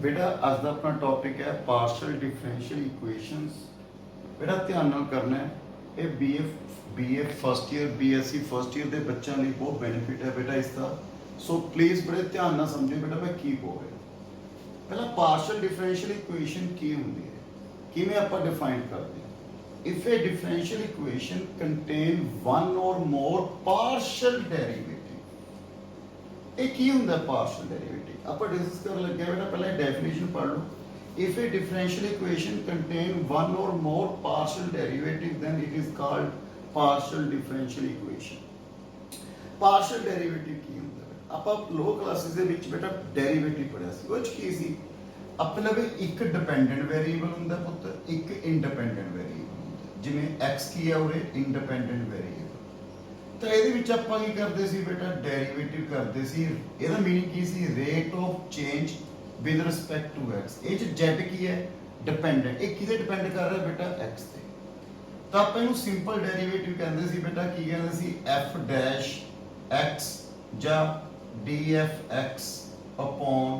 बेटा अज का अपना टॉपिक है पार्शल डिफरेंशियल इक्वेशंस। बेटा ध्यान नाल करना है, ये B A first year BSc first year के बच्चों लिए बहुत बेनिफिट है बेटा इसका। सो प्लीज़ बड़े ध्यान नाल समझो बेटा मैं की बोल रहा। पहला पार्शल डिफरेंशियल इक्वेशन की होंगी है, किवें आपां डिफाइन करते हैं। If a differential equation contain one और मोर पार्शल डेरिवेटिव, एक ही होंगे पार्शल डेरिवेटिव। आप डिस्कस कर लगे बेटा, पहले डेफिनेशन पढ़ लो। If a differential equation contain one और more partial derivative then it is called partial differential equation. Partial derivative की होंगे आप लो क्लासेस दे विच बेटा डेरिवेटिव पढ़िया सी, वो की सी अपने लवे एक डिपेंडेंट वेरिएबल होंगे पुत्र, एक इंडिपेंडेंट वेरिएबल होंगे। जिवें x की है उरे इंडिपेंडेंट वेरिएबल, तो ये ਆਪਾਂ ਕੀ ਕਰਦੇ ਸੀ बेटा डेरिवेटिव करते सी। ਇਹਦਾ मीनिंग की सी rate of change with respect to x। ਇਹ ਚ z ਕੀ ਹੈ डिपेंडेंट, ਇਹ ਕਿਹਦੇ डिपेंड कर रहा है बेटा x ਤੇ। ਤਾਂ ਆਪਾਂ ਇਹਨੂੰ ਸਿੰਪਲ ਡੈਰੀਵੇਟਿਵ ਕਹਿੰਦੇ ਸੀ बेटा, ਕੀ ਕਹਿੰਦੇ ਸੀ f ਡੈਸ਼ x ਜਾਂ dfx upon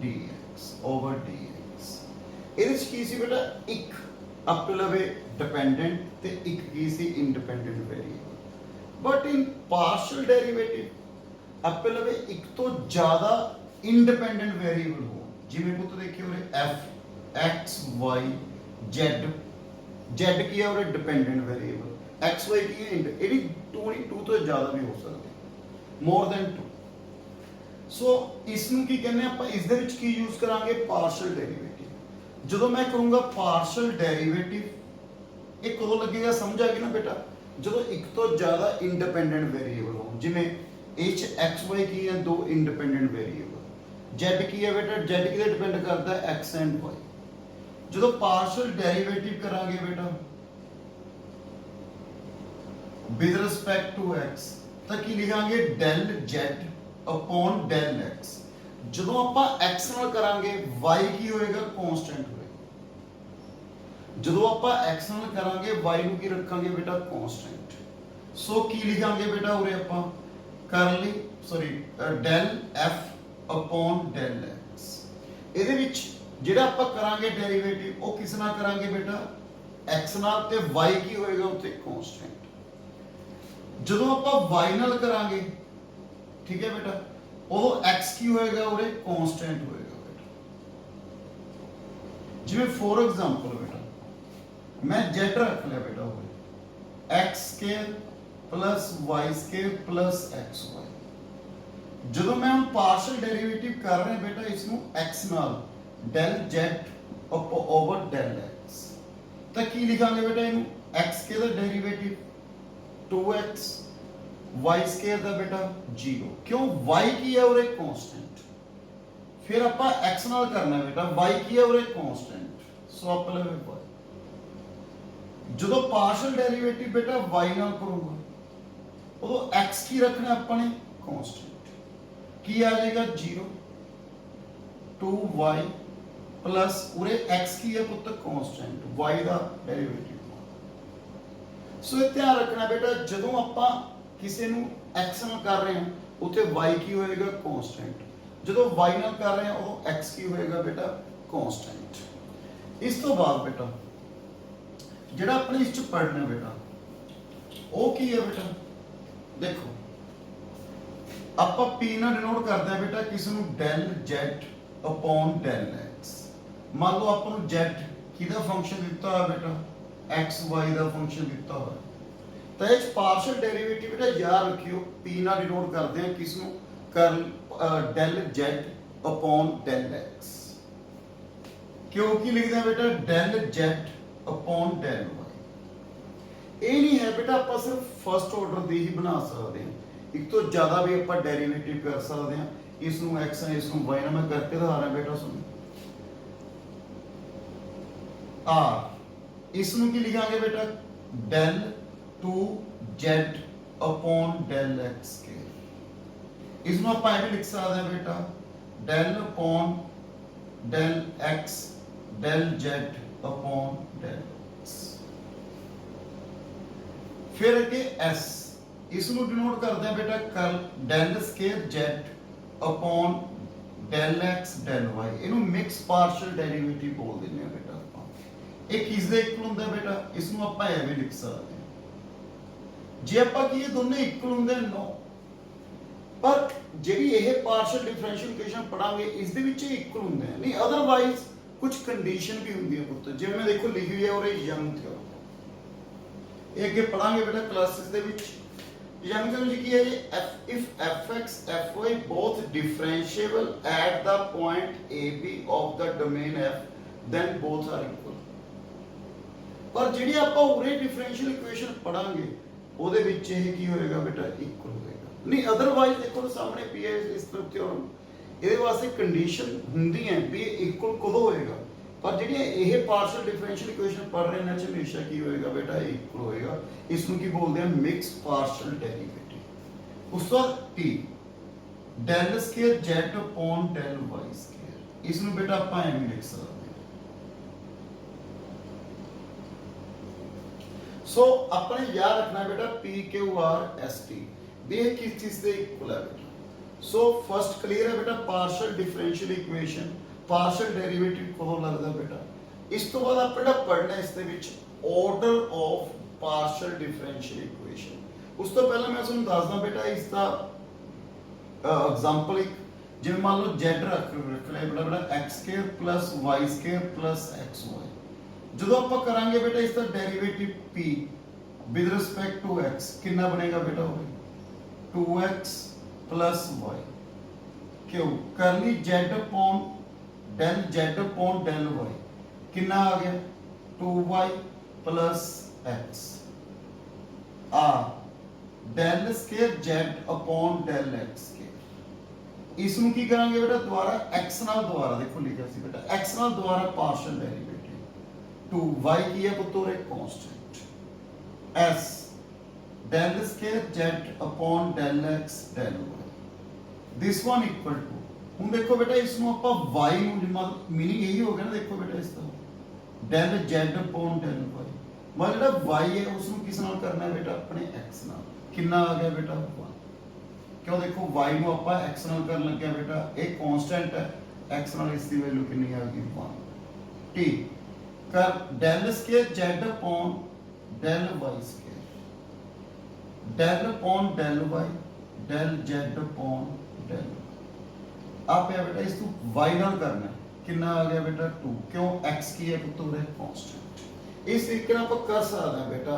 dx over dx। ਇਹਦੇ ਚ ਕੀ ਸੀ बेटा, ਇੱਕ ਆਪਣੇ ਲਵੇ डिपेंडेंट ਤੇ ਇੱਕ ਕੀ ਸੀ independent variable. But in partial derivative आप लवे एक तो ज्यादा इंडिपेंडेंट वेरिएबल हो, जिवें पुत्र देखिए उरे f x y z, z की है उरे डिपेंडेंट वेरिएबल, x y की है एडी टू तो ज्यादा भी हो सकते, मोर देन 2। सो इसनू की कहने ਆਪਾਂ ਇਸ ਦੇ ਵਿੱਚ ਕੀ ਯੂਜ਼ ਕਰਾਂਗੇ ਪਾਰਸ਼ਲ ਡੈਰੀਵੇਟਿਵ। ਜਦੋਂ ਮੈਂ ਕਰੂੰਗਾ ਪਾਰਸ਼ਲ ਡੈਰੀਵੇਟਿਵ, ਇਹ ਕਦੋਂ ਲੱਗੇਗਾ ਸਮਝ ਆ ਗਈ ਨਾ बेटा, जो एक तो ज्यादा इंडिपेंडेंट वेरिएबल हो, जिमें एच एक्स वाई की है दो इंडिपेंडेंट वेरिएबल, जेड की है बेटा जेड की डिपेंड करता है एक्स एंड वाई। जो पार्शल डेरिवेटिव करांगे बेटा विद रिस्पेक्ट टू एक्स, तो की लिखांगे del z upon del x. जो आप एक्स नाल करांगे वाई की होएगा कांस्टेंट होएगा, जो आप एक्स नाल करांगे वाई नूं की रखांगे बेटा कांस्टेंट। सो की लिखांगे बेटा उरे आपां करली sorry del f upon del x. ਇਹਦੇ ਵਿੱਚ ਜਿਹੜਾ ਆਪਾਂ ਕਰਾਂਗੇ ਡੈਰੀਵੇਟਿਵ ਉਹ ਕਿਸ ਨਾਲ ਕਰਾਂਗੇ बेटा x ਨਾਲ, ਤੇ y ਕੀ ਹੋਏਗਾ ਉੱਤੇ ਕਾਂਸਟੈਂਟ। ਜਦੋਂ ਆਪਾਂ y ਨਾਲ ਕਰਾਂਗੇ ਠੀਕ ਹੈ बेटा, ਉਦੋਂ x ਕੀ ਹੋਏਗਾ ਉਰੇ ਕਾਂਸਟੈਂਟ ਹੋਏਗਾ बेटा। ਜਿਵੇਂ ਫੋਰ ਐਗਜ਼ਾਮਪਲ बेटा मैं z रख लिया बेटा हो x square plus y square plus x y. जो मैं हम पार्शल डेरिवेटिव कर रहे हैं बेटा इसमें x नाल del z over del x, तो की लिखांगे बेटा इनू x के दा डेरिवेटिव 2x, y स्केयर दा बेटा 0। क्यों y की है और एक कांस्टेंट, फिर आपा x नाल करना है बेटा y की है और एक कांस्टेंट। सो आप ले y जो पार्शल डेरिवेटिव बेटा y नाल करूंगा उदो x की रखना अपने कांस्टेंट, की आ जाएगा 0 2y प्लस उरे x की है पुत्र कांस्टेंट y दा डेरिवेटिव। सो ध्यान रखना बेटा जदों आपां किसी नूं x नाल कर रहे हैं उथे y की होएगा कांस्टेंट, जदों y नाल कर रहे हैं उदों x की होएगा बेटा कांस्टेंट। इस तो बाद बेटा ਜਿਹੜਾ ਆਪਣੇ ਇਸ ਚ ਪੜਨਾ बेटा ਉਹ ਕੀ ਹੈ बेटा, देखो ਆਪਾਂ p ਨਾਲ ਡਿਨੋਟ ਕਰਦੇ ਆ बेटा किस ਨੂੰ del z upon del x। ਮੰਨ ਲਓ ਆਪਾਂ ਨੂੰ z ਕਿਹਦਾ ਫੰਕਸ਼ਨ ਦਿੱਤਾ ਹੋਇਆ बेटा x y ਦਾ ਫੰਕਸ਼ਨ ਦਿੱਤਾ ਹੋਇਆ, ਤਾਂ ਇਹ ਪਾਰਸ਼ਲ ਡੈਰੀਵੇਟਿਵ बेटा ਯਾਦ ਰੱਖਿਓ p ਨਾਲ ਡਿਨੋਟ ਕਰਦੇ ਆ ਕਿਸ ਨੂੰ del z upon del x। ਕਿਉਂ ਕੀ ਲਿਖਦੇ ਆ बेटा del z upon del y। ये नहीं है बेटा आप सिर्फ फर्स्ट ऑर्डर दी ही बना सकते हैं, एक तो ज्यादा भी आप डेरिवेटिव कर सकते हैं। इस नूं x है इस नूं y ना मैं करके दिखा रहा बेटा सुन r, इस नूं की लिखांगे बेटा del 2z upon del x के। इस नूं आप ऐसे लिख सकते हैं बेटा del upon del x del z upon del x। फिर अगे s, इस नूं डिनोट करते हैं बेटा कर del square z upon del x del y ਇਹਨੂੰ ਮਿਕਸ ਪਾਰਸ਼ਲ ਡੈਰੀਵੇਟਿਵ ਬੋਲ ਦਿੰਦੇ ਆ ਬੇਟਾ ਆਪਾਂ। ਇਹ ਕਿਸ ਦੇ ਇਕੁਅਲ ਹੁੰਦਾ ਬੇਟਾ, ਇਸ ਨੂੰ ਆਪਾਂ ਐਵੇਂ ਲਿਖ ਸਕਦੇ ਹਾਂ ਜੇ ਆਪਾਂ ਕੀ ਇਹ ਦੋਨੇ ਇਕੁਅਲ ਹੁੰਦੇ ਨੋ, ਪਰ ਜਿਹੜੀ ਇਹ ਪਾਰਸ਼ਲ ਡਿਫਰੈਂਸ਼ੀਅਲ ਇਕੁਏਸ਼ਨ ਪੜਾਂਗੇ ਇਸ ਦੇ ਵਿੱਚ ਇਕੁਅਲ ਹੁੰਦੇ ਆ ਨਹੀਂ, ਅਦਰਵਾਈਜ਼ ਕੁਝ ਕੰਡੀਸ਼ਨ ਵੀ ਹੁੰਦੀ ਹੈ ਪੁੱਤ, ਜਿਵੇਂ ਮੈਂ ਦੇਖੋ ਲਿਖੀ ਹੋਈ ਹੈ ਔਰ ਇਹ ਯੰਗ ਥਿਓਰਮ, ਇਹ ਅੱਗੇ ਪੜਾਂਗੇ ਬੇਟਾ ਕਲਾਸਿਸ ਦੇ ਵਿੱਚ। ਯੰਗ ਥਿਓਰਮ ਕੀ ਹੈ, if fx fy both differentiable at the point ab of the domain f then both are equal। ਪਰ ਜਿਹੜੀ ਆਪਾਂ ਉਰੇ ਡਿਫਰੈਂਸ਼ੀਅਲ ਇਕੁਏਸ਼ਨ ਪੜਾਂਗੇ ਉਹਦੇ ਵਿੱਚ ਇਹ ਕੀ ਹੋਏਗਾ ਬੇਟਾ, ਇਕੁਅਲ ਹੋਏਗਾ ਨਹੀਂ, ਅਦਰਵਾਈਜ਼ ਦੇਖੋ ਸਾਹਮਣੇ ਪੀ ਹੈ ਇਸ ਥਿਓਰਮ, ਇਹਦੇ ਵਾਸਤੇ ਕੰਡੀਸ਼ਨ ਹੁੰਦੀ ਹੈ ਵੀ ਇਕੁਅਲ ਕਦੋਂ ਹੋਏਗਾ, ਪਰ ਜਿਹੜੀਆਂ ਇਹ ਪਾਰਸ਼ਲ ਡਿਫਰੈਂਸ਼ੀਅਲ ਇਕੁਏਸ਼ਨ ਪੜ ਰਹੇ ਨੇ ਹਮੇਸ਼ਾ ਕੀ ਹੋਏਗਾ ਬੇਟਾ, ਇਕੁਅਲ ਹੋਏਗਾ। ਇਸ ਨੂੰ ਕੀ ਬੋਲਦੇ ਆ, ਮਿਕਸ ਪਾਰਸ਼ਲ ਡੈਰੀਵੇਟਿਵ। ਉਸ ਤੋਂ ਬਾਅਦ T del square z upon del y square, ਇਸ ਨੂੰ ਬੇਟਾ ਆਪਾਂ ਐਵੇਂ ਲਿਖ ਸਕਦੇ ਹਾਂ। ਸੋ ਆਪਣੇ ਯਾਦ ਰੱਖਣਾ ਬੇਟਾ p q r s t v ਇਹ ਕਿਸ ਚੀਜ਼ ਦੇ ਇਕੁਅਲ ਹੈ ਬੇਟਾ। ਸੋ ਫਸਟ ਕਲੀਅਰ ਹੈ ਬੇਟਾ, partial differential equation partial derivative ਕਦੋਂ ਲੱਗਦਾ ਬੇਟਾ। ਇਸ ਤੋਂ ਬਾਅਦ ਆਪਾਂ ਜਿਹੜਾ ਪੜ੍ਹਨਾ ਇਸ ਦੇ ਵਿੱਚ order of partial differential equation. ਉਸ ਤੋਂ ਪਹਿਲਾਂ ਮੈਂ ਤੁਹਾਨੂੰ ਦੱਸਦਾ ਬੇਟਾ ਇਸ ਦਾ ਐਗਜ਼ਾਮਪਲ, ਇੱਕ ਜਿਵੇਂ ਮੰਨ ਲਓ z ਰੱਖ ਲਿਆ ਬੇਟਾ x² + y² + xy। ਜਦੋਂ ਆਪਾਂ ਕਰਾਂਗੇ ਬੇਟਾ ਇਸ ਦਾ derivative p with respect to x ਕਿੰਨਾ ਬਣੇਗਾ ਬੇਟਾ, ਉਹ 2x + y ਕਿਉਂ ਕਰਨੀ z upon del z upon del y कितना आ गया 2y plus x आ del square z upon del x square. इस ਨੂੰ ਕੀ ਕਰਾਂਗੇ ਬੇਟਾ, ਦੁਬਾਰਾ x ਨਾਲ ਦੁਬਾਰਾ ਦੇਖੋ ਲਿਖਿਆ ਸੀ ਬੇਟਾ, x ਨਾਲ ਦੁਬਾਰਾ ਪਾਰਸ਼ਲ ਡੈਰੀਵੇਟਿਵ 2y ਕੀ ਹੈ ਪੁੱਤੋ, ਇੱਕ constant s del square z upon del x del y, this one equal to। ਹੁਣ ਦੇਖੋ ਬੇਟਾ ਇਸ ਨੂੰ ਆਪਾਂ y ਨੂੰ ਮੀਨਿੰਗ ਇਹੀ ਹੋ ਗਿਆ ਨਾ, ਦੇਖੋ ਬੇਟਾ ਇਸ ਦਾ del z upon del y, ਮਤਲਬ ਜਿਹੜਾ y ਹੈ ਉਸ ਨੂੰ ਕਿਸ ਨਾਲ ਕਰਨਾ ਹੈ ਬੇਟਾ, ਆਪਣੇ x ਨਾਲ। ਕਿੰਨਾ ਆ ਗਿਆ ਬੇਟਾ 1, ਕਿਉਂ ਦੇਖੋ y ਨੂੰ ਆਪਾਂ x ਨਾਲ ਕਰਨ ਲੱਗਿਆ ਬੇਟਾ, ਇਹ ਕਾਂਸਟੈਂਟ ਹੈ, x ਨਾਲ ਇਸ ਦੀ ਵੈਲਿਊ ਕਿੰਨੀ ਆ ਗਈ 1। ਠੀਕ ਕਰ del square z upon del y square, del upon del y del z upon del y। आप है बेटा इसको y ਨਾਲ ਕਰਨਾ ਕਿੰਨਾ ਆ ਗਿਆ ਬੇਟਾ 2, ਕਿਉਂ x ਕੀ ਹੈ ਪੁੱਤੋ ਉਹਦਾ ਕਾਂਸਟੈਂਟ। ਇਸ ਤਰੀਕੇ ਨਾਲ ਆਪਾਂ ਕਰ ਸਕਦੇ ਹਾਂ ਬੇਟਾ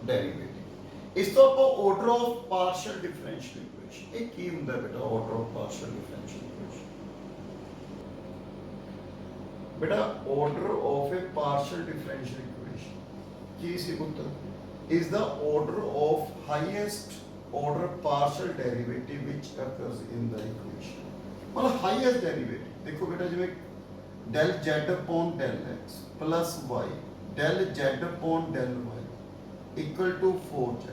ਡੈਰੀਵੇਟਿਵ। ਇਸ ਤੋਂ ਆਪਾਂ order of partial differential equation, ਇਹ ਕੀ ਹੁੰਦਾ ਬੇਟਾ order of partial differential equation. बेटा order of a partial differential equation ਕੀ ਸੀ ਪੁੱਤਰ, is the order of highest order partial derivative which occurs in the equation। मतलब highest derivative देखो बेटा जिਵੇਂ del z upon del x plus y del z upon del y equal to 4z।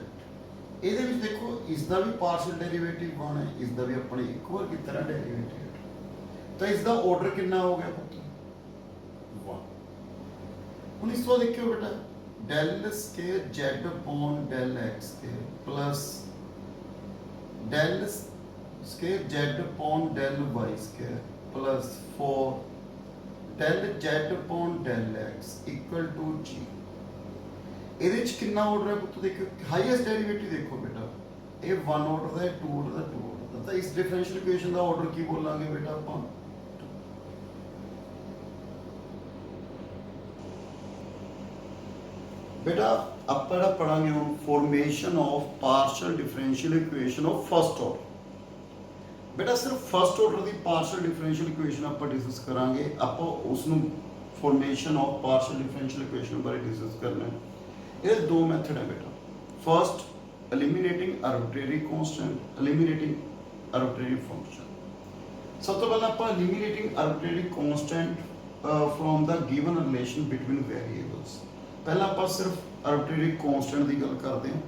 ਇਹਦੇ ਵਿੱਚ ਦੇਖੋ ਇਸ ਦਾ ਵੀ partial derivative 1 ਹੈ, ਇਸ ਦਾ ਵੀ ਆਪਣੇ ਇਕੁਅਲ ਕੀ ਤਰ੍ਹਾਂ ਡੈਰੀਵੇਟਿਵ ਹੈ, ਤਾਂ ਇਸ ਦਾ ਆਰਡਰ ਕਿੰਨਾ ਹੋ ਗਿਆ ਪੁੱਤਰ 1। ਹੁਣ ਇਸ ਤੋਂ ਦੇਖਿਓ ਬੇਟਾ del square z upon del x square plus del square z upon del y square plus 4 del z upon del x equal to g। ਇਹਦੇ ਵਿੱਚ ਕਿੰਨਾ ਆਰਡਰ ਹੈ ਪੁੱਤ ਦੇਖੋ, ਹਾਈਐਸਟ ਡੈਰੀਵੇਟਿਵ ਦੇਖੋ ਬੇਟਾ ਇਹ 1 ਆਰਡਰ ਦਾ ਹੈ, 2 ਆਰਡਰ ਦਾ, 2 ਆਰਡਰ ਦਾ, ਤਾਂ ਇਸ ਡਿਫਰੈਂਸ਼ੀਅਲ ਇਕੁਏਸ਼ਨ ਦਾ ਆਰਡਰ ਕੀ ਬੋਲਾਂਗੇ ਬੇਟਾ ਆਪਾਂ बेटा ਆਪਾਂ ਜਿਹੜਾ ਪੜਾਂਗੇ ਹੁਣ formation of partial differential equation of first order. बेटा सिर्फ फर्स्ट ऑर्डर ਦੀ ਪਾਰਸ਼ਲ ਡਿਫਰੈਂਸ਼ੀਅਲ ਇਕੁਏਸ਼ਨ ਆਪਾਂ ਡਿਸਕਸ ਕਰਾਂਗੇ, ਆਪਾਂ ਉਸ ਨੂੰ formation of partial differential equation ਬਾਰੇ ਡਿਸਕਸ ਕਰਨਾ ਹੈ। ਇਹਦੇ ਦੋ ਮੈਥਡ ਹੈ बेटा, first eliminating arbitrary constant, eliminating arbitrary function. सब तो पहले ਆਪਾਂ eliminating arbitrary constant from the given relation between variables, पहला ਆਪਾਂ सिर्फ आर्बिट्रेरी कांस्टेंट ਦੀ ਗੱਲ ਕਰਦੇ ਹਾਂ।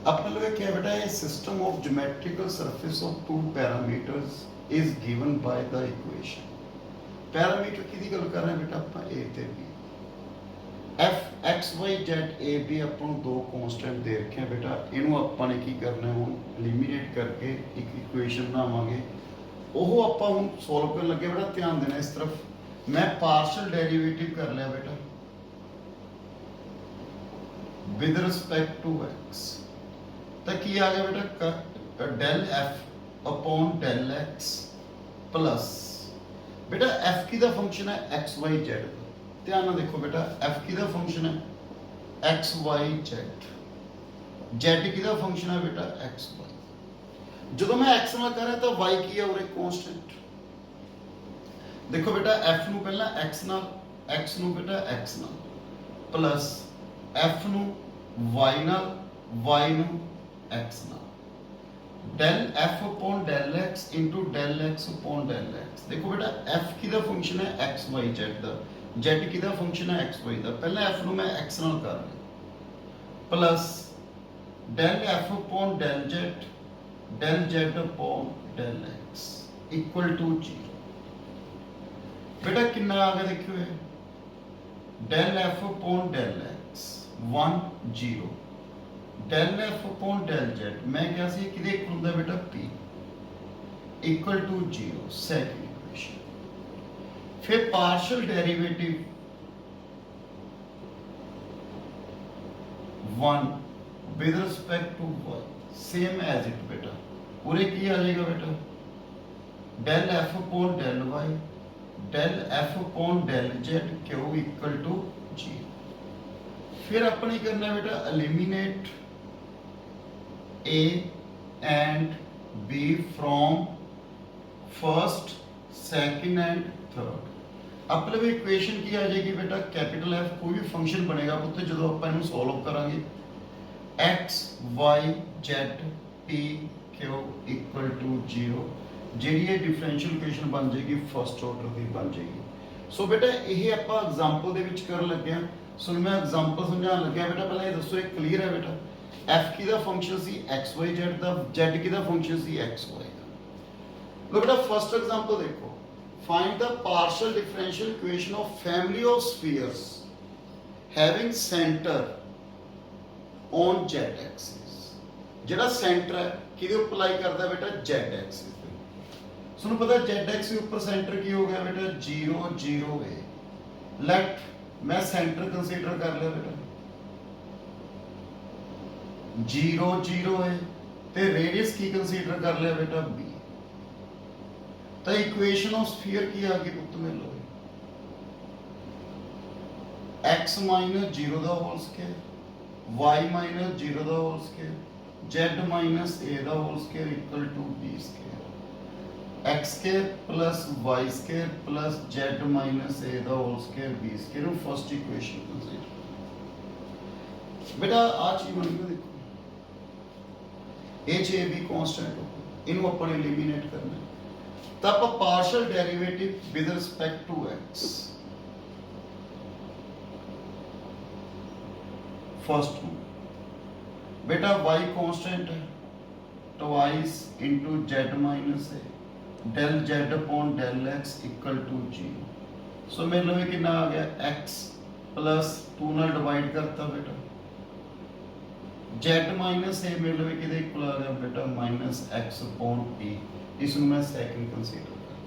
अपने लोग क्या बेटा है, system of geometrical surface of two parameters is given by the equation. Parameter की दी गल कर रहे हैं बेटा ਆਪਾਂ a ਤੇ b, f x y z a b ਆਪਾਂ ਨੂੰ ਦੋ ਕਾਂਸਟੈਂਟ ਦੇ ਰੱਖੇ ਆ बेटा, ਇਹਨੂੰ ਆਪਾਂ ਨੇ ਕੀ ਕਰਨਾ ਹੁਣ ਐਲੀਮੀਨੇਟ ਕਰਕੇ ਇੱਕ ਇਕੁਏਸ਼ਨ ਬਣਾਵਾਂਗੇ ਉਹ ਆਪਾਂ ਹੁਣ ਸੋਲਵ ਕਰਨ ਲੱਗੇ ਬੇਟਾ ਧਿਆਨ ਦੇਣਾ ਇਸ ਤਰਫ। ਮੈਂ ਪਾਰਸ਼ਲ ਡੈਰੀਵੇਟਿਵ ਕਰ ਲਿਆ ਬੇਟਾ with respect to x, ਤਾਂ ਕੀ ਆ ਗਿਆ ਬੇਟਾ del f upon del x plus ਬੇਟਾ f ਕਿਹਦਾ ਫੰਕਸ਼ਨ ਹੈ x y z ਦਾ। ਧਿਆਨ ਨਾਲ ਦੇਖੋ ਬੇਟਾ f ਕਿਹਦਾ ਫੰਕਸ਼ਨ ਹੈ x y z, z ਕਿਹਦਾ ਫੰਕਸ਼ਨ ਹੈ ਬੇਟਾ x y। ਜਦੋਂ ਮੈਂ x ਨਾਲ ਕਰ ਰਿਹਾ ਤਾਂ y ਕੀ ਹੈ ਉਰੇ ਕਨਸਟੈਂਟ। ਦੇਖੋ ਬੇਟਾ f ਨੂੰ ਪਹਿਲਾਂ x ਨਾਲ, x ਨੂੰ ਬੇਟਾ x ਨਾਲ ਪਲੱਸ f ਨੂੰ y ਨਾਲ, y ਨੂੰ x ਨਾਲ, del f upon del x into del x upon del x। देखो बेटा f किदा फंक्शन है x y z ਦਾ, z किदा फंक्शन है x y ਦਾ। ਪਹਿਲਾਂ f ਨੂੰ ਮੈਂ x ਨਾਲ ਕਰ ਲਿਆ plus del f upon del z upon del x equal to 0। बेटा कितना आ गया देखियो ये del f upon del x 1 0 del f upon del z मैं क्या सी किदे इक्वल ਹੁੰਦਾ बेटा p equal to 0 second equation. फिर partial derivative 1 with respect to y same as it बेटा पूरे की आ जाएगा बेटा del f upon del y del f upon del z क्यों इक्वल टू 0। फिर अपने करना है बेटा eliminate A and B from first, second and third। अपने भी इक्वेशन की आ जाएगी बेटा कैपिटल F कोई भी फंक्शन बनेगा पुत्र जो अपन इन्हें सॉल्व करांगे x y z p q equal to 0 ਜਿਹੜੀ ਇਹ ਡਿਫਰੈਂਸ਼ੀਅਲ ਇਕੁਏਸ਼ਨ ਬਣ ਜਾਏਗੀ ਫਸਟ ਆਰਡਰ ਦੀ ਬਣ ਜਾਏਗੀ। ਸੋ ਬੇਟਾ ਇਹ ਆਪਾਂ ਐਗਜ਼ਾਮਪਲ ਦੇ ਵਿੱਚ ਕਰਨ ਲੱਗੇ ਆ। ਸੋ ਮੈਂ ਐਗਜ਼ਾਮਪਲ ਸਮਝਾਉਣ ਲੱਗਿਆ ਬੇਟਾ ਪਹਿਲਾਂ ਇਹ ਦੱਸੋ ਇਹ ਕਲੀਅਰ ਹੈ ਬੇਟਾ f ਕਿਹਦਾ ਫੰਕਸ਼ਨ ਸੀ x y z ਦਾ, z ਕਿਹਦਾ ਫੰਕਸ਼ਨ ਸੀ x y ਦਾ। ਲੋ ਬੇਟਾ ਫਸਟ ਐਗਜ਼ਾਮਪਲ ਦੇਖੋ find the partial differential equation of family of spheres having center on z axis। ਜਿਹੜਾ ਸੈਂਟਰ ਹੈ ਕਿਹਦੇ ਉੱਪਰ ਅਪਲਾਈ ਕਰਦਾ ਬੇਟਾ z axis ਤੇ। ਤੁਹਾਨੂੰ ਪਤਾ z axis ਦੇ ਉੱਪਰ ਸੈਂਟਰ ਕੀ ਹੋ ਗਿਆ ਬੇਟਾ 0 0 ਹੈ। ਲੈਟ मैं सेंटर कंसीडर कर लिया बेटा 0 0 है ते रेडियस की कंसीडर कर लिया बेटा b। तो इक्वेशन ऑफ स्फीयर की आ गई पुत्र में लो x माइनस 0 दा होल स्क्वायर y माइनस 0 दा whole square z minus a दा whole square equal to b square x square plus y square plus z minus a दा होल स्क्वायर b स्क्वायर ਨੂੰ first equation consider. ਬੇਟਾ ਆ ਚੀਜ਼ ਬਣ ਗਈ ਦੇਖੋ h a b ਕਾਂਸਟੈਂਟ ਹੋ ਇਹਨੂੰ ਆਪਾਂ ਨੇ ਐਲੀਮੀਨੇਟ ਕਰਨਾ ਹੈ ਤਾਂ ਆਪਾਂ partial derivative with respect to x first बेटा y कांस्टेंट है ट्वाइस इनटू z माइनस है del z upon del x equal to 0। So मेरे लिए कितना आ गया x प्लस 2 ਨਾਲ डिवाइड करता बेटा z माइनस है मेरे लिए किधर इक्वल आ गया बेटा माइनस x अपॉन p। इसमें मैं सेकंड कंसीडर कर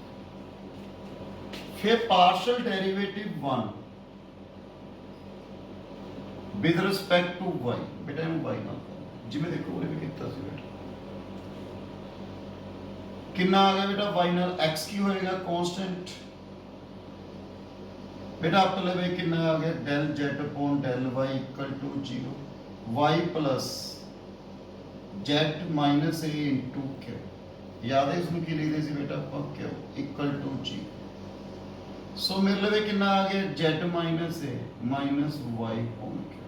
फिर partial derivative 1 with respect to y बेटा ਇਹਨੂੰ y ਨਾਲ ਕਰਨਾ ਜਿਵੇਂ ਦੇਖੋ ਉਹਨੇ ਵੀ ਕੀਤਾ ਸੀ ਬੇਟਾ कितना आ गया बेटा y ਨਾਲ x की होएगा कांस्टेंट बेटा आप ले कितना आ गया del z upon del y equal to 0 y plus z minus a into q याद है इसमें की लिखते सी बेटा अपन q equal to 0। सो मेरे लिए कितना आ गया z minus a minus y upon q।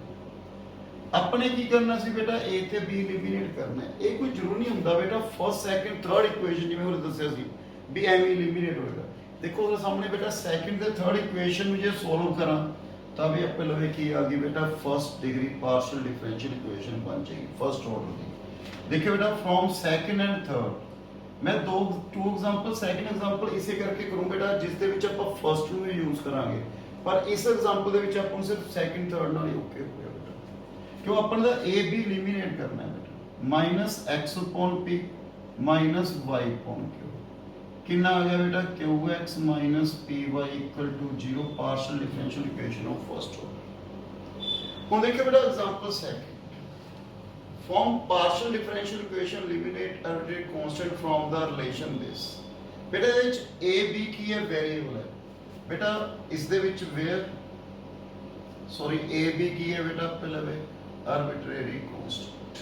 अपने की करना सी बेटा a ते b एलिमिनेट करना है। ये कोई जरूरी नहीं ਹੁੰਦਾ बेटा फर्स्ट सेकंड थर्ड इक्वेशन जिवें ਉਹਨੇ ਦੱਸਿਆ ਸੀ ਵੀ ਐਵੇਂ एलिमिनेट ਹੋਏਗਾ। देखो ਉਹਦੇ ਸਾਹਮਣੇ बेटा सेकंड ਤੇ थर्ड इक्वेशन ਨੂੰ ਜੇ ਸੋਲਵ ਕਰਾਂ ਤਾਂ ਵੀ ਆਪਣੇ ਲਵੇ ਕੀ ਆ ਗਈ बेटा first degree partial differential equation बन जाएगी फर्स्ट ऑर्डर की। देखिए बेटा फ्रॉम सेकंड एंड थर्ड मैं टू एग्जांपल सेकंड एग्जांपल इसे करके करूं बेटा जिस ਦੇ ਵਿੱਚ ਆਪਾਂ ਫਰਸਟ ਨੂੰ ਯੂਜ਼ ਕਰਾਂਗੇ ਪਰ ਇਸ ਐਗਜ਼ਾਮਪਲ ਦੇ ਵਿੱਚ ਆਪਾਂ ਨੂੰ ਸਿਰਫ ਸੈਕੰਡ ਥਰਡ ਨਾਲ ਹੀ ਓਕੇ ਹੋ ਗਿਆ बेटा क्यों अपन का a b एलिमिनेट करना है बेटा minus x upon p minus y upon q कितना आ गया बेटा q x minus p y equal to 0 partial differential equation of first order. ਹੁਣ देखिए बेटा example second form partial differential equation eliminate arbitrary constant from the relation this बेटा ਇਹਦੇ ਵਿੱਚ a b ਕੀ ਹੈ ਵੇਰੀਏਬਲ ਹੈ बेटा ਇਸ ਦੇ ਵਿੱਚ where sorry a b ਕੀ ਹੈ बेटा ਪਹਿਲਾਂ ਵੇ arbitrary constant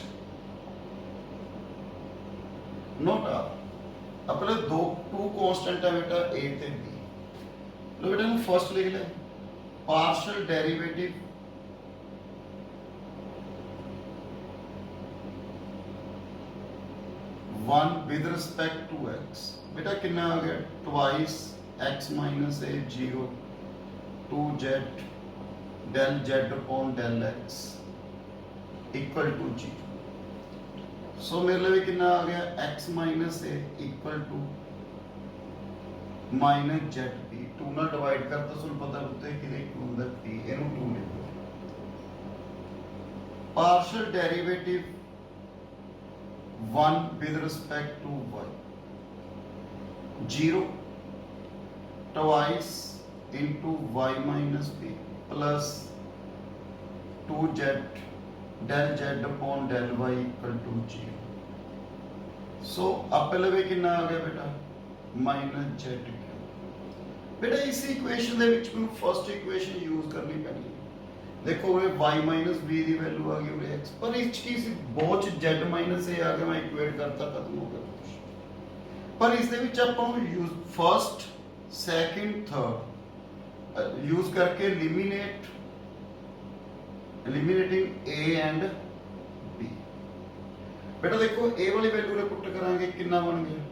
not r अपने दो टू कांस्टेंट है बेटा a ਤੇ b लो बेटा हम फर्स्ट लिख ले partial derivative one with respect to x बेटा कितना आ गया twice x minus a 0 two z del z upon del x equal to 0 so मेरे लिए कितना आ गया x माइनस a इक्वल to minus z p two ना डिवाइड करता सुन पता होता है कि एक होता p इनु 2 लिखो partial derivative 1 with respect to y 0 twice into y minus b plus 2z del z upon del y equal to 0 so आप पहले कितना आ गया बेटा माइनस जेड क्यू बेटा इस इक्वेशन ਦੇ ਵਿੱਚ ਮੈਨੂੰ ਫਰਸਟ ਇਕੁਏਸ਼ਨ ਯੂਜ਼ ਕਰਨੀ ਪੈਣੀ ਹੈ देखो ये y माइनस बी की वैल्यू आ गई x पर इस की बहुत z माइनस a आ गया मैं इक्वेट करता खत्म हो गया पर इस दे विच ਆਪਾਂ ਨੂੰ use first second third use करके एलिमिनेटिंग a एंड b बेटा देखो a वाली वैल्यू ले पुट करांगे कितना बन गया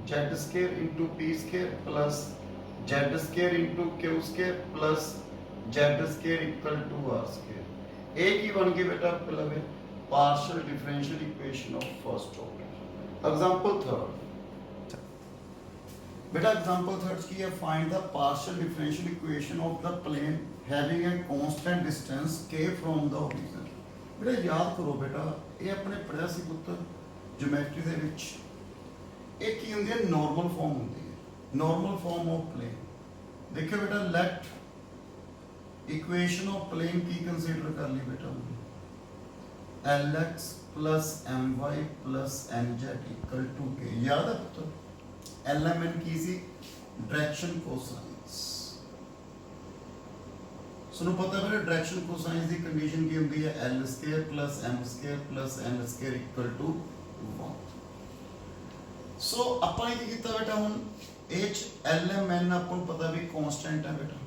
z square into p square plus z square into q square plus z square equal to r square a की बन गई बेटा मतलब है partial differential equation of first order example third बेटा एग्जांपल थर्ड की है find the partial differential equation of the plane having a constant distance k from the origin बेटा याद करो बेटा ये अपने पढ़िया सी पुत्र ज्योमेट्री ਦੇ ਵਿੱਚ ਇਹ ਕੀ ਹੁੰਦੀ ਹੈ ਨਾਰਮਲ ਫਾਰਮ ਹੁੰਦੀ ਹੈ ਨਾਰਮਲ ਫਾਰਮ ਆਫ ਪਲੇਨ देखिए बेटा लेट इक्वेशन ऑफ प्लेन की कंसीडर कर ली बेटा lx plus my plus nz equal to k याद है पुत्र lmn की सी डायरेक्शन कोसाइंस सुनो पता है बेटा डायरेक्शन कोसाइंस की कंडीशन की होती है l square plus m square plus n square equal to 1 so अपन की कीता बेटा हुन h lmn अपन पता भी कांस्टेंट है बेटा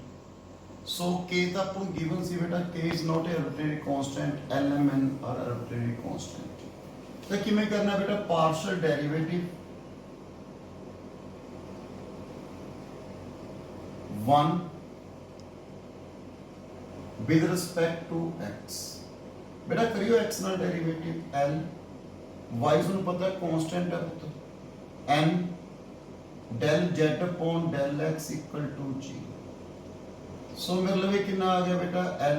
so k ਤਾਂ ਆਪਾਂ ਨੂੰ given ਸੀ ਬੇਟਾ k is not a arbitrary constant lmn are arbitrary constant ਤਾਂ ਕਿਵੇਂ ਕਰਨਾ ਬੇਟਾ partial derivative 1 with respect to x ਬੇਟਾ ਕਰਿਓ x ਨਾਲ ਡੈਰੀਵੇਟਿਵ l y ਨੂੰ ਪਤਾ ਕਾਂਸਟੈਂਟ ਹੈ ਪੁੱਤ n del z upon del x equal to 0 so मेरे लिए कितना आ गया बेटा L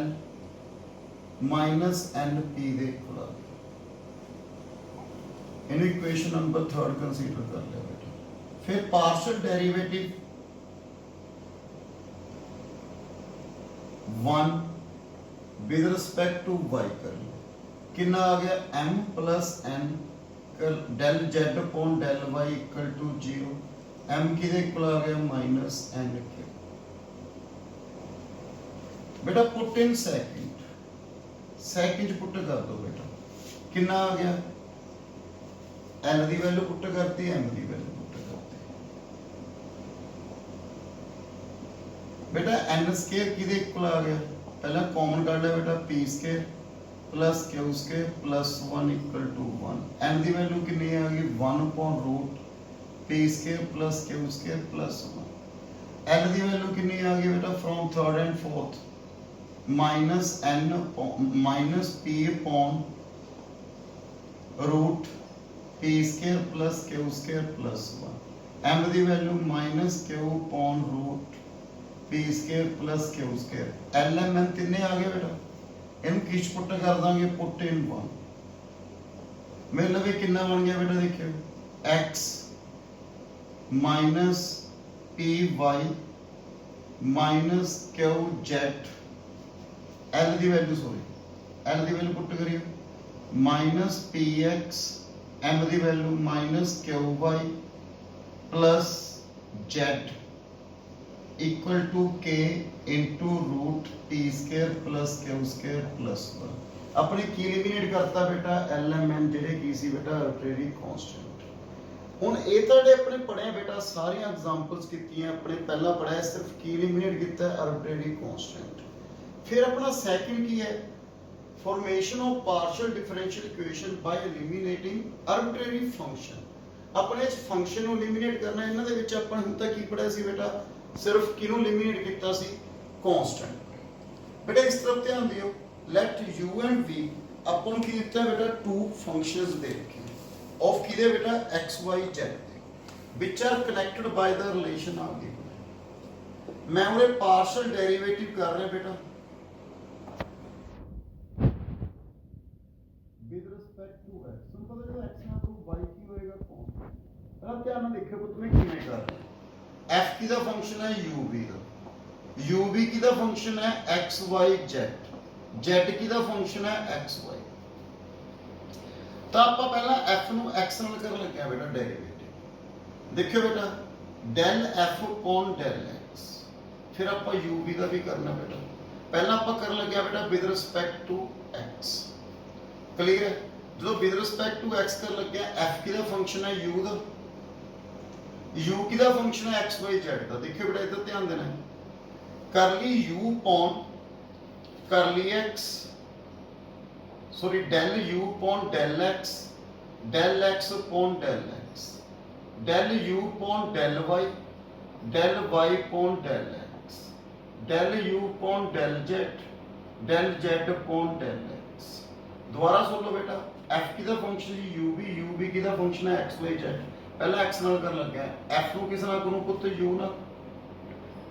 माइनस एन पी दे इक्वल आ गया इन इक्वेशन नंबर थर्ड कंसीडर कर लिया बेटा फिर partial derivative 1 with respect to y कर लिया कितना आ गया m plus n del z upon del y equal to 0 m की दे इक्वल आ गया माइनस n के बेटा पुट इन सेकंड पुट कर दो बेटा कितना आ गया l की वैल्यू पुट करती m की वैल्यू पुट करती बेटा n स्क्वायर की इक्वल आ गया पहला कॉमन कर लिया बेटा p square plus q square plus 1 equal to 1 n की वैल्यू कितनी आ गई 1 upon root p square plus q square plus 1 l की वैल्यू कितनी आ गई बेटा from third and fourth minus n minus p upon root p square plus q square plus 1 m की value minus q upon root p square plus q square l m n कितने आ गए बेटा इन किस put कर देंगे put in 1 मेरे लिए कितना बन गया बेटा देखियो x minus p y minus q z l की वैल्यू सॉरी एल की वैल्यू पुट करिए माइनस पी एक्स एम की value minus q y plus z equal to k into root t square plus q square plus one अपने की eliminate करता बेटा L M N जेडे की सी बेटा आर्बिट्रेरी कांस्टेंट हुन ये तुहाडे अपने पढ़े बेटा सारी एग्जांपल्स कीतियां अपने पहला पढ़ाया सिर्फ की एलिमिनेट कीता आर्बिट्रेरी कांस्टेंट फिर अपना सेकंड की है formation of partial differential equation by eliminating arbitrary function अपने फंक्शन ਨੂੰ एलिमिनेट करना ਇਹਨਾਂ ਦੇ ਵਿੱਚ ਆਪਾਂ ਹੁਣ ਤੱਕ ਕੀ ਪੜਿਆ ਸੀ बेटा सिर्फ किनू एलिमिनेट किया सी कांस्टेंट बेटा इस तरफ ध्यान दियो लेट u एंड v अपन की दिता है बेटा टू फंक्शंस दे रखे ऑफ किदे बेटा x y z which are connected by the relation of given मैं उरे पार्शियल डेरिवेटिव कर रहा बेटा with respect to x simple है x ना तो y की होएगा कांस्टेंट अब ध्यान में देखियो पुत मैं किवें कर रहा f की दा फंक्शन है ub की दा फंक्शन है x y z z की दा फंक्शन है x y तो आप पहला f ਨੂੰ x ਨਾਲ ਕਰਨ ਲੱਗਿਆ बेटा डेरिवेटिव देखियो बेटा del f upon del x फिर आप ub का भी करना बेटा पहला आप कर लगे बेटा with respect to x clear है जो विद रिस्पेक्ट टू x कर लगे f की दा फंक्शन है u दा u की दा फंक्शन है x y z का देखियो बेटा इधर ध्यान देना है करली u upon करली x sorry del u upon del x upon del x del u upon del y upon del x del u upon del z upon del x दोबारा सुन लो बेटा f की दा फंक्शन ub की दा function है x y z पहला x नाल कर लगा है f ਨੂੰ किस नाल करूं पुੱਤ u नाल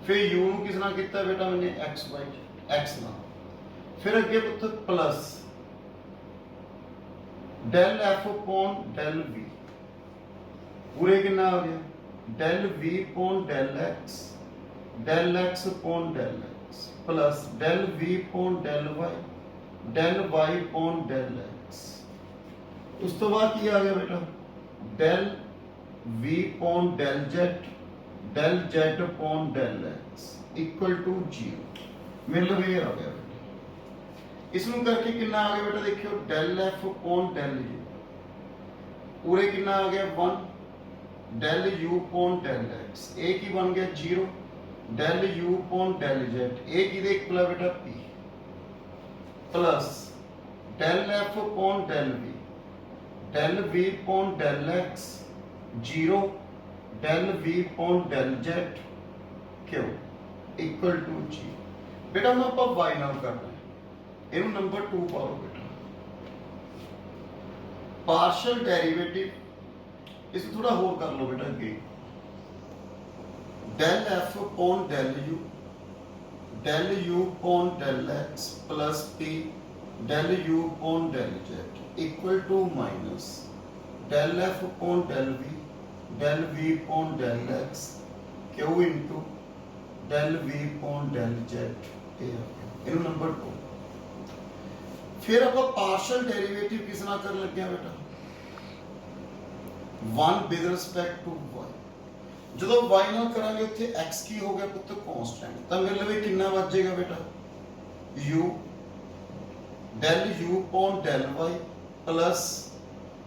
फिर u ਨੂੰ किस नाल कीता बेटा मैंने x y x नाल फिर अगे पुੱਤ plus del f upon del v पूरे कितना आ गया del v upon del x upon del x plus del v upon del y upon del x उस तो बाद क्या आ गया बेटा del v upon del z upon del x equal to 0 मेरे लिए आ गया इसमें करके कितना आ गया बेटा देखियो del f upon del u पूरे कितना आ गया 1 del u upon del x a की बन गया 0 del u upon del z a की देख पला बेटा p plus del f upon del v upon del x 0 del v upon del z q equal to 0 बेटा हम आप y नाल करना इनू नंबर 2 पाओ बेटा पार्शियल डेरिवेटिव इसे थोड़ा और कर लो बेटा अगे del f upon del u upon del x plus p del u upon del z equal to minus del f upon del v upon del x q into del v upon del z इनू number 2 फिर आप partial derivative किस ना कर लगे बेटा 1 with respect to y जो y नाल करांगे उत्थे x की हो गया पुੱਤ कांस्टेंट तो मेरे लिए कितना बचेगा बेटा u del u upon del y plus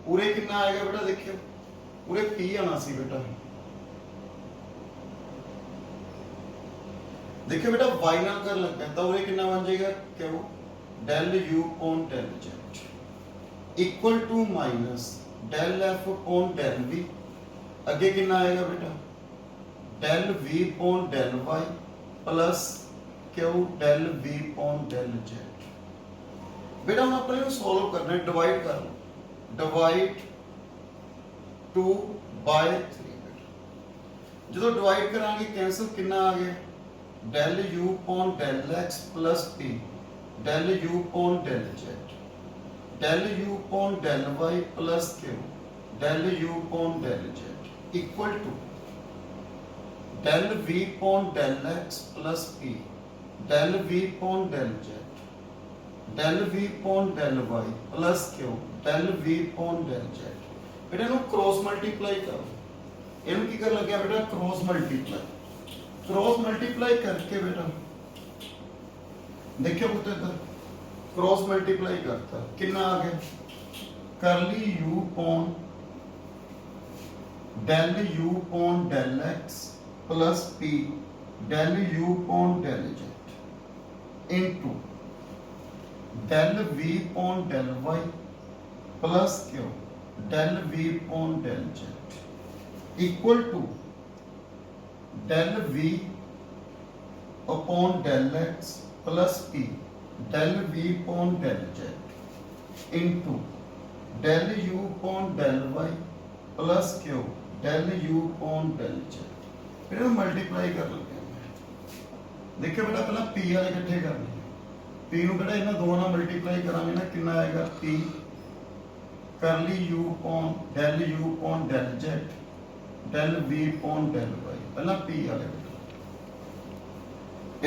पूरे कितना आएगा बेटा देखियो पूरे p आना सी बेटा देखियो बेटा y नाल कर लगा तो पूरे कितना बन जाएगा क्यों del u upon del z equal to minus del f upon del v अगे कितना आएगा बेटा del v upon del y plus q del v upon del z बेटा हम अपने को सॉल्व करना है डिवाइड कर लो डिवाइड 2 बाय 3 बेटा जो डिवाइड करांगे कैंसिल कितना आ गया del u upon del x plus p del u upon del z del u upon del y plus q del u upon del z equal to del v upon del x plus p, del v upon del z, del v upon del y plus q, del v upon del z। बेटा इन्हू cross multiply करो, इन्हू की कर लगे बेटा cross multiply करके बेटा देखियो पुत्र इधर क्रॉस मल्टीप्लाई करता कितना आ गया, करली u upon del x plus p del u upon del z into del v upon del y plus q del v upon del z equal to del v upon del x plus p del v upon del z into del u upon del y plus q del u upon del z। फिर हम multiply कर लेते हैं। देखिए बेटा पहला p वाले इकट्ठे करने, p ਨੂੰ बेटा ਇਹਨਾਂ ਦੋਵਾਂ ਨਾਲ ਮਲਟੀਪਲਾਈ ਕਰਾਂਗੇ ਨਾ ਕਿੰਨਾ ਆਏਗਾ p करली u upon del z del v upon del y। पहला p वाले बेटा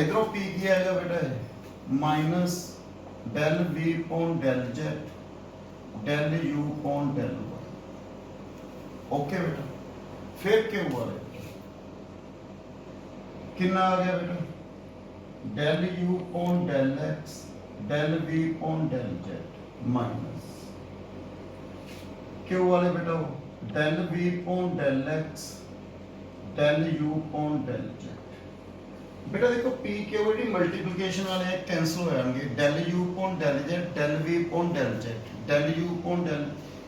इधरों p की आएगा बेटा minus del v upon del z del u upon del y। Okay बेटा फिर क्या हुआ कितना आ गया बेटा del u upon del x del v upon del z minus क्यों वाले बेटा del v upon del x del u upon del z। बेटा देखो p के वो मल्टीप्लिकेशन वाले हैं कैंसिल हो जाएंगे, del u upon del z del v upon del z del u upon del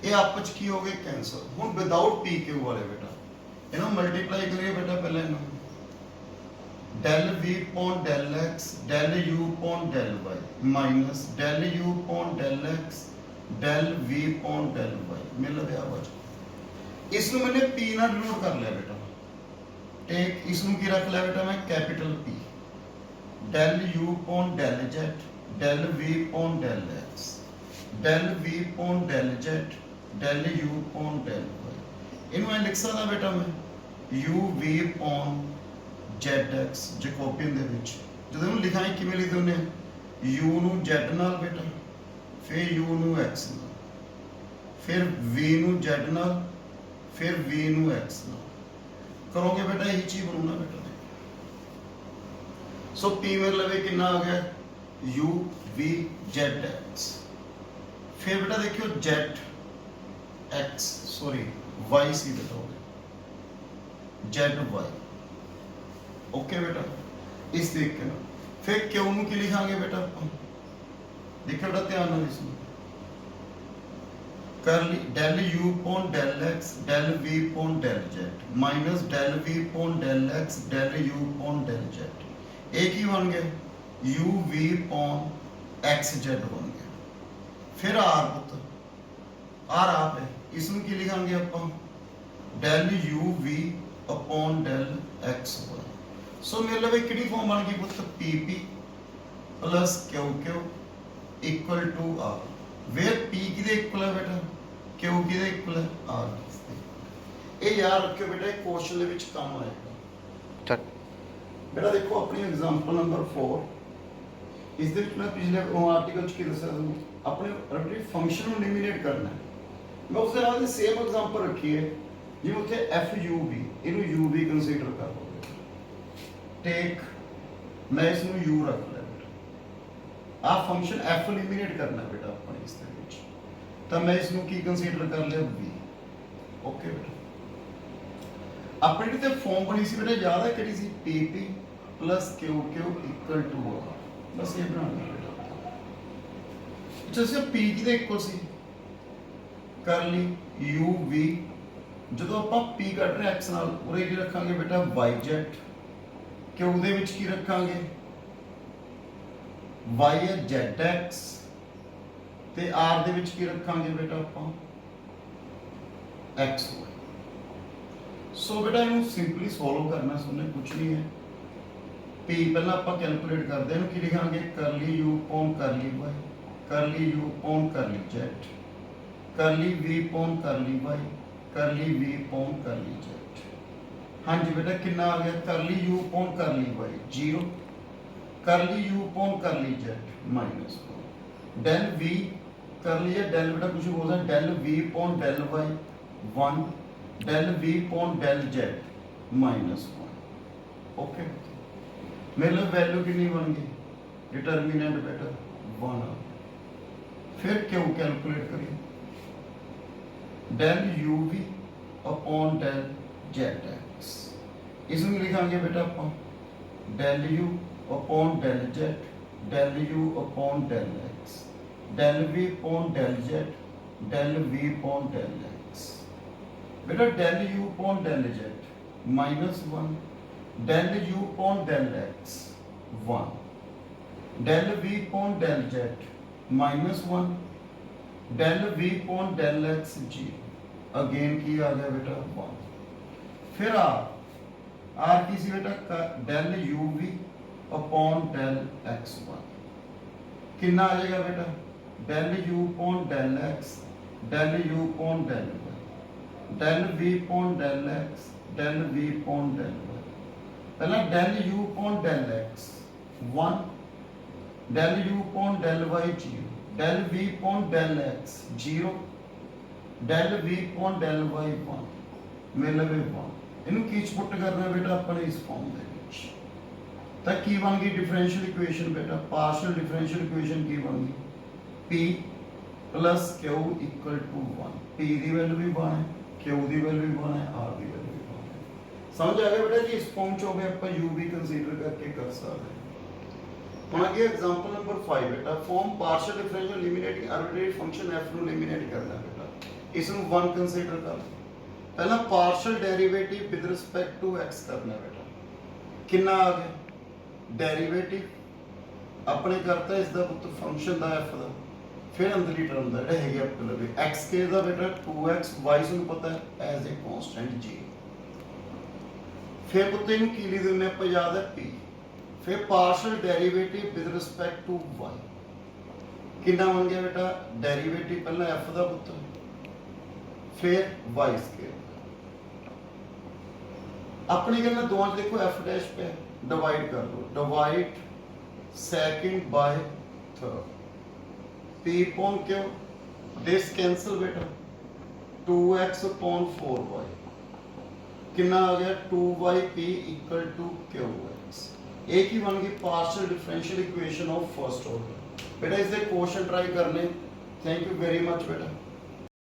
ये आपस की हो गए कैंसिल। हुन विदाउट p के वाले बेटा इन्हों मल्टीप्लाई करिए बेटा पहले इन्हों del v upon del x del u upon del y minus del u upon del x del v upon del y मिल गया बच। इसमें मैंने p ना डिनोट कर लिया बेटा, टेक इसमें की रख लिया बेटा मैं capital p del u upon del z del v upon del x del v upon del z del u upon del y। इन्हों लिख सकता बेटा मैं u v upon zx Jacobian दे विच ਜਦੋਂ ਨੂੰ ਲਿਖਾਂ ਕਿਵੇਂ ਲਿਖਦੇ ਹੁੰਦੇ u ਨੂੰ z ਨਾਲ ਬੇਟਾ ਫਿਰ u ਨੂੰ x ਨਾਲ ਫਿਰ v ਨੂੰ z ਨਾਲ ਫਿਰ v ਨੂੰ x ਨਾਲ करोगे बेटा यही चीज बनूंगा बेटा। सो p मेरे लवे कितना आ गया u v z x। फिर बेटा देखियो z x सॉरी y सी बेटा हो गया z y। ओके बेटा इस देख के ना फिर क्यों ਨੂੰ ਕੀ ਲਿਖਾਂਗੇ बेटा ਆਪਾਂ देखियो बेटा ध्यान ਨਾਲ इसमें करली del u upon del x del v upon del z minus del v upon del x del u upon del z। एक ही बन गया u v upon x z बन गया। फिर r पुत्र r आप है इसमें की लिखांगे अपन del u v upon del x y। सो मेरे लिए कितनी फॉर्म बन गई पुत्र pp plus q q equal to r where p की दे इक्वल है बेटा क्यों की दे इक्वल है r। ये याद रखियो बेटा एक क्वेश्चन दे विच काम आएगा। बेटा देखो अपनी एग्जांपल नंबर 4 इस दे विच मैं पिछले आर्टिकल च की दस्या अपने अपने फंक्शन ਨੂੰ एलिमिनेट करना है। मैं उसके बाद सेम एग्जांपल रखी है जिवें उत्थे f u v इनु u v कंसीडर कर लो टेक मैं इसनु u रख लिया बेटा आ फंक्शन f एलिमिनेट करना है बेटा अपने इस दे विच तो मैं इसनु की कंसीडर कर लिया v। ओके बेटा अपनी ते फॉर्म बनी सी बेटा याद है केड़ी सी pp plus q q equal to r बस ये बनाना बेटा। जैसे p की दे इक्वल सी करली u v ਜਦੋਂ ਆਪਾਂ p ਕੱਢ ਰਹੇ x ਨਾਲ ਉਰੇ ਕੀ ਰੱਖਾਂਗੇ ਬੇਟਾ yz q ਦੇ ਵਿੱਚ ਕੀ ਰੱਖਾਂਗੇ y ਹੈ zx ਤੇ r ਦੇ ਵਿੱਚ ਕੀ ਰੱਖਾਂਗੇ ਬੇਟਾ ਆਪਾਂ x। ਸੋ ਬੇਟਾ ਇਹਨੂੰ ਸਿੰਪਲੀ ਸੋਲਵ ਕਰਨਾ ਸੁਣਨੇ ਕੁਝ ਨਹੀਂ ਹੈ p ਪਹਿਲਾਂ ਆਪਾਂ ਕੈਲਕੂਲੇਟ ਕਰਦੇ ਇਹਨੂੰ ਕੀ ਲਿਖਾਂਗੇ ਕਰਲੀ u upon ਕਰਲੀ y ਕਰਲੀ u upon ਕਰਲੀ z करली v upon करली y करली v upon करली z। हाँ जी बेटा कितना आ गया करली यू अपॉन करली वाई 0 करली यू अपॉन करली जेड माइनस डेल वी करली है डेल बेटा कुछ बोल रहा है del v upon del y 1 del v upon del z minus 1 okay मेरे लिए वैल्यू कितनी बन गई डिटर्मिनेंट बेटा 1 आ फिर क्यों कैलकुलेट करिए del u v upon del z x इसमें लिखांगे बेटा अपन del u upon del z del u upon del x del v upon del z del v upon del x बेटा del u upon del z minus 1 del u upon del x 1 del v upon del z minus 1 del v upon del x जी again की आ गया बेटा 1 फिर are की सी बेटा del u v upon del x 1 कितना आ जाएगा बेटा del u upon del x del u upon del y del v upon del x del v upon del y पहला del u upon del x 1 del u upon del y 0 del v upon del x 0 del v upon del y 1 मिल गए 1 ਇਹਨੂੰ ਕੀ ਪੁੱਟ ਕਰਨਾ ਬੇਟਾ ਆਪਣੇ ਇਸ farm ਦੇ ਵਿੱਚ ਤਾਂ ਕੀ ਬਣ ਗਈ ਡਿਫਰੈਂਸ਼ੀਅਲ ਇਕੁਏਸ਼ਨ ਬੇਟਾ ਪਾਰਸ਼ਲ ਡਿਫਰੈਂਸ਼ੀਅਲ ਇਕੁਏਸ਼ਨ ਕੀ ਬਣ ਗਈ p plus q equal to 1 p the value ਵੀ 1 ਹੈ q ਦੀ ਵੈਲਿਊ ਵੀ 1 ਹੈ r ਦੀ ਵੈਲਿਊ ਵੀ 1 ਹੈ ਸਮਝ ਆ ਗਿਆ ਬੇਟਾ ਜੀ ਇਸ ਫਾਰਮ ਚ ਹੋ ਗਿਆ ਆਪਾਂ u ਵੀ ਕੰਸੀਡਰ ਕਰਕੇ ਕਰ ਸਕਦੇ ਹਾਂ ਹੁਣ ਅੱਗੇ ਐਗਜ਼ਾਮਪਲ ਨੰਬਰ 5 ਬੇਟਾ form partial differential eliminating arbitrary function f ਨੂੰ ਲਿਮਿਨੇਟ ਕਰਨਾ ਬੇਟਾ ਇਸ ਨੂੰ 1 ਕੰਸੀਡਰ ਕਰ पहला partial derivative with respect to x करना बेटा कितना आ गया डेरिवेटिव अपने करता इसका पुत्र फंक्शन दा f दा फिर अंदरली टर्म दा जेड़ा हैगा अपने लगे x के दा बेटा 2x y सुन पता है एज ए कांस्टेंट g फिर पुत्र इनु की लिख देने ਆਪਾਂ याद है p फिर partial derivative with respect to y कितना बन गया बेटा डेरिवेटिव पहला f दा पुत्र फिर y स्क्वायर अपनी गल में दोवां देखो f डैश पे डिवाइड कर दो divide second by third p upon q this cancel बेटा 2x अपॉन 4y कितना आ गया 2yp इक्वल टू qx एक ही बन गई partial differential equation of first order बेटा इसे क्वेश्चन ट्राई करने थैंक यू वेरी मच बेटा।